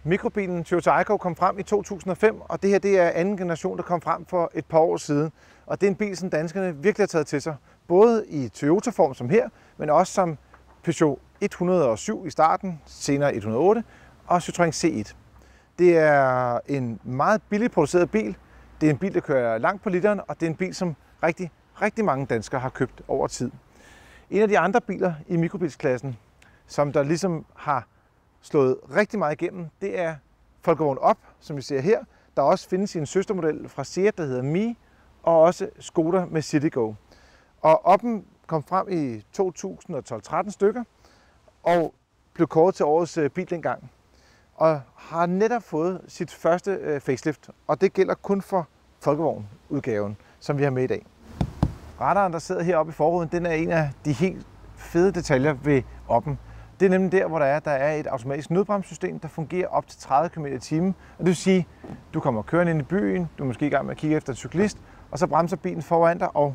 Mikrobilen Toyota Aygo kom frem i 2005, og det her det er anden generation, der kom frem for et par år siden. Og det er en bil, som danskerne virkelig har taget til sig. Både i Toyota-form som her, men også som Peugeot 107 i starten, senere 108 og Citroën C1. Det er en meget billigt produceret bil. Det er en bil, der kører langt på literen, og det er en bil, som rigtig mange danskere har købt over tid. En af de andre biler i mikrobilsklassen, som der ligesom har slået rigtig meget igennem, det er Folkevogn Up, som vi ser her. Der også findes en søstermodel fra Seat, der hedder Mi, og også Skoda med Citigo. Og Up'en kom frem i 2012-13 stykker, og blev kåret til årets bil dengang. Og har netop fået sit første facelift, og det gælder kun for Folkevogn-udgaven, som vi har med i dag. Radaren, der sidder heroppe i forruden, den er en af de helt fede detaljer ved Up'en. Det er nemlig der, hvor der er et automatisk nødbremssystem, der fungerer op til 30 km/t. Og det vil sige, at du kommer kørende ind i byen, du er måske i gang med at kigge efter en cyklist, og så bremser bilen foran dig, og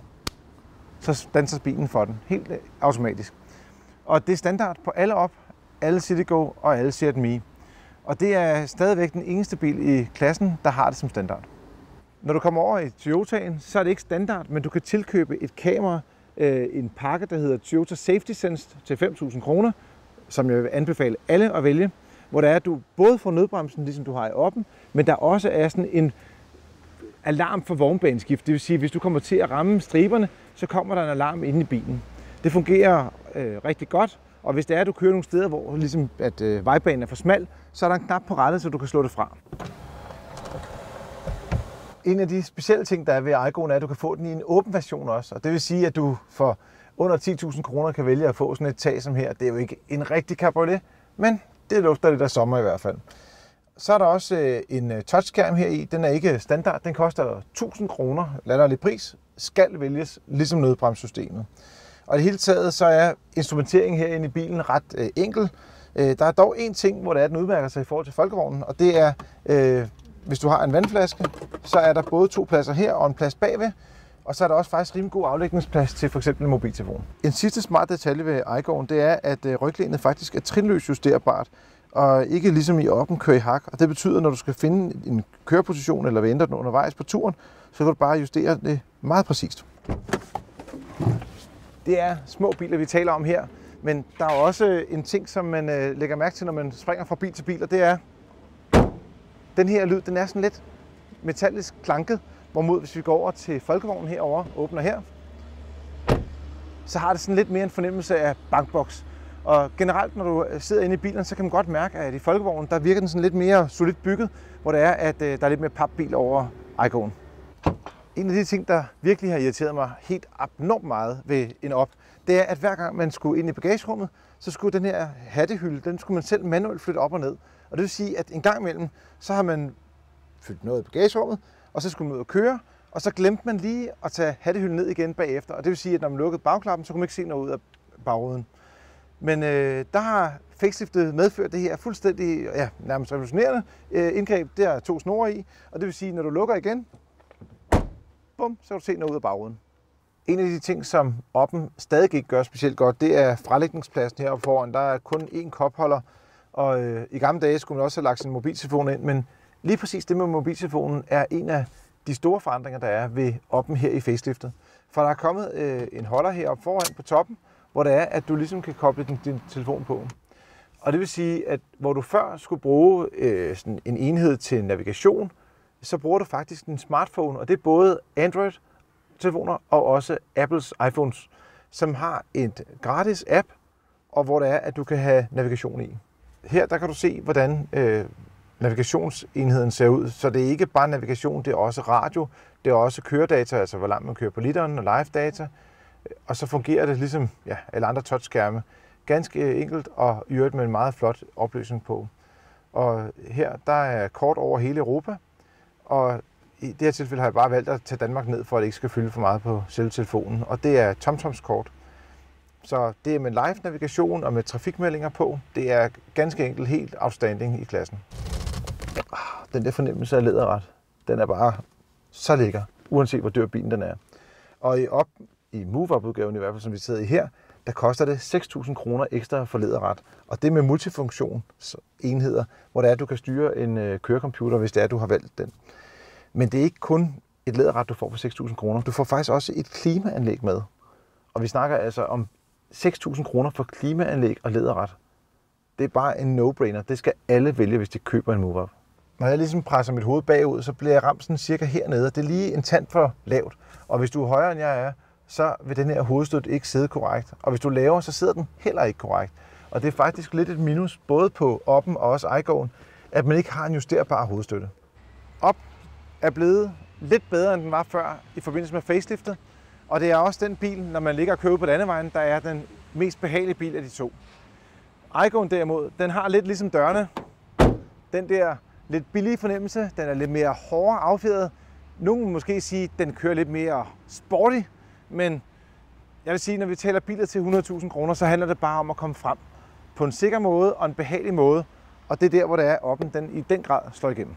så standser bilen for den, helt automatisk. Og det er standard på alle Up, alle Citigo og alle Seat Mi. Og det er stadigvæk den eneste bil i klassen, der har det som standard. Når du kommer over i Toyotaen, så er det ikke standard, men du kan tilkøbe et kamera, en pakke, der hedder Toyota Safety Sense til 5.000 kroner, som jeg vil anbefale alle at vælge, hvor der er, at du både får nødbremsen, ligesom du har i Up'en, men der også er sådan en alarm for vognbaneskift. Det vil sige, at hvis du kommer til at ramme striberne, så kommer der en alarm inde i bilen. Det fungerer rigtig godt, og hvis det er, at du kører nogle steder, hvor ligesom at vejbanen er for smal, så er der en knap på rattet, så du kan slå det fra. En af de specielle ting, der er ved Aygoen, er, at du kan få den i en åben version også. Og det vil sige, at du for under 10.000 kroner kan vælge at få sådan et tag som her. Det er jo ikke en rigtig cabriolet, men det lugter lidt af sommer i hvert fald. Så er der også en touchskærm her i. Den er ikke standard. Den koster 1.000 kroner. Latterlig pris. Skal vælges, ligesom nødbremssystemet. Og i det hele taget, så er instrumenteringen herinde i bilen ret enkel. Der er dog en ting, hvor den udmærker sig i forhold til folkevognen, og det er, hvis du har en vandflaske, så er der både 2 pladser her og en plads bagved. Og så er der også faktisk rimelig god aflægningsplads til f.eks. en mobiltelefon. En sidste smart detalje ved Aygoen, det er, at ryglænet faktisk er trinløst justerbart, og ikke ligesom i Up'en kører i hak. Og det betyder, at når du skal finde en køreposition eller vil ændre den undervejs på turen, så kan du bare justere det meget præcist. Det er små biler, vi taler om her, men der er også en ting, som man lægger mærke til, når man springer fra bil til bil, og det er, den her lyd, den er sådan lidt metallisk klanket. Hvorimod, hvis vi går over til folkevognen herovre, åbner her, så har det sådan lidt mere en fornemmelse af bankboks. Og generelt, når du sidder inde i bilen, så kan man godt mærke, at i folkevognen, der virker den sådan lidt mere solidt bygget, hvor det er, at der er lidt mere papbil over Aygoen. En af de ting, der virkelig har irriteret mig helt abnormt meget ved en Up, det er, at hver gang man skulle ind i bagagerummet, så skulle den her hattehylde, den skulle man selv manuelt flytte op og ned. Og det vil sige, at en gang imellem, så har man fyldt noget i bagagerummet, og så skulle man ud og køre, og så glemte man lige at tage hattehylden ned igen bagefter. Og det vil sige, at når man lukkede bagklappen, så kunne man ikke se noget ud af bagruden. Men der har faceliftet medført det her fuldstændig, nærmest revolutionerende indgreb. Der er 2 snore i, og det vil sige, at når du lukker igen, bum, så kan du se noget ud af bagruden. En af de ting, som Up'en stadig ikke gør specielt godt, det er fralægningspladsen heroppe foran. Der er kun 1 kopholder, og i gamle dage skulle man også have lagt sin mobiltelefon ind, men lige præcis det med mobiltelefonen er en af de store forandringer, der er ved Up'en her i faceliftet. For der er kommet en holder heroppe foran på toppen, hvor det er, at du ligesom kan koble din telefon på. Og det vil sige, at hvor du før skulle bruge sådan en enhed til navigation, så bruger du faktisk din smartphone, og det er både Android-telefoner og også Apples iPhones, som har et gratis app, og hvor det er, at du kan have navigation i. Her der kan du se, hvordan navigationsenheden ser ud. Så det er ikke bare navigation, det er også radio, det er også køredata, altså hvor langt man kører på literen og live data. Og så fungerer det ligesom alle andre touchskærme. Ganske enkelt og i øvrigt med en meget flot opløsning på. Og her der er kort over hele Europa, og i det her tilfælde har jeg bare valgt at tage Danmark ned, for at det ikke skal fylde for meget på selve telefonen. Og det er TomToms kort. Så det er med live navigation og med trafikmeldinger på. Det er ganske enkelt helt outstanding i klassen. Den der fornemmelse af læderret, den er bare så lækker, uanset hvor dyr bilen den er. Og i Move-Up-udgaven i hvert fald, som vi sidder i her, der koster det 6.000 kroner ekstra for læderret. Og det er med multifunktionsenheder, hvor det er, at du kan styre en kørecomputer, hvis det er, at du har valgt den. Men det er ikke kun et læderret, du får for 6.000 kroner. Du får faktisk også et klimaanlæg med. Og vi snakker altså om 6.000 kroner for klimaanlæg og læderret. Det er bare en no-brainer. Det skal alle vælge, hvis de køber en move-up. Når jeg ligesom presser mit hoved bagud, så bliver jeg ramt sådan cirka hernede. Det er lige en tand for lavt. Og hvis du er højere end jeg er, så vil den her hovedstød ikke sidde korrekt. Og hvis du er lavere, så sidder den heller ikke korrekt. Og det er faktisk lidt et minus, både på Up'en og også iGo'en, at man ikke har en justerbar hovedstøtte. Up er blevet lidt bedre, end den var før i forbindelse med faceliftet. Og det er også den bil, når man ligger og kører på landevejen, der er den mest behagelige bil af de to. iGo'en derimod, den har lidt ligesom dørene. Den der lidt billige fornemmelse, den er lidt mere hårdere affjedret. Nogle vil måske sige, at den kører lidt mere sporty, men jeg vil sige, at når vi taler biler til 100.000 kroner, så handler det bare om at komme frem på en sikker måde og en behagelig måde. Og det er der, hvor det er, Up'en den i den grad slår igennem.